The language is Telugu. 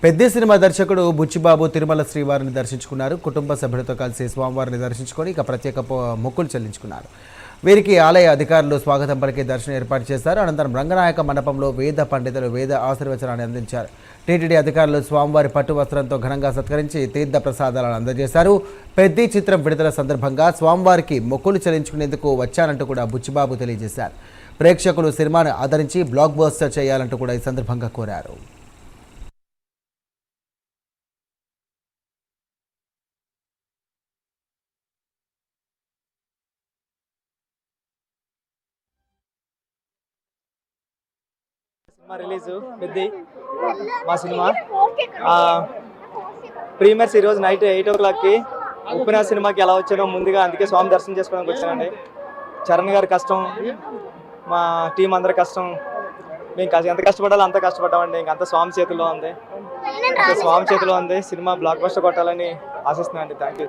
పెద్ద సినిమా దర్శకుడు బుచ్చిబాబు తిరుమల శ్రీవారిని దర్శించుకున్నారు. కుటుంబ సభ్యులతో కలిసి స్వామివారిని దర్శించుకొని ఇక ప్రత్యేక మొక్కులు చెల్లించుకున్నారు. వీరికి ఆలయ అధికారులు స్వాగతం పలికి దర్శనం ఏర్పాటు చేశారు. అనంతరం రంగనాయక మండపంలో వేద పండితులు వేద ఆశీర్వచనాన్ని అందించారు. టీటీడీ అధికారులు స్వామివారి పట్టు వస్త్రంతో ఘనంగా సత్కరించి తీర్థ ప్రసాదాలను అందజేశారు. పెద్ద చిత్రం విడుదల సందర్భంగా స్వామివారికి మొక్కులు చెల్లించుకునేందుకు వచ్చానంటూ కూడా బుచ్చిబాబు తెలియజేశారు. ప్రేక్షకులు సినిమాను ఆదరించి బ్లాక్ బస్టర్ చేయాలంటూ కూడా ఈ సందర్భంగా కోరారు. సినిమా రిలీజ్ పెద్ది మా సినిమా ప్రీమియర్స్ ఈరోజు నైట్ 8 o'clockకి ఉప్పిన సినిమాకి ఎలా వచ్చానో ముందుగా అందుకే స్వామి దర్శనం చేసుకోవడానికి వచ్చానండి. చరణ్ గారి కష్టం, మా టీం అందరి కష్టం, మేము ఎంత కష్టపడాలో అంత కష్టపడ్డామండి. ఇంకంతా స్వామి చేతిలో ఉంది, సినిమా బ్లాక్ బస్టర్ కొట్టాలని ఆశిస్తున్నాను అండి. Thank you.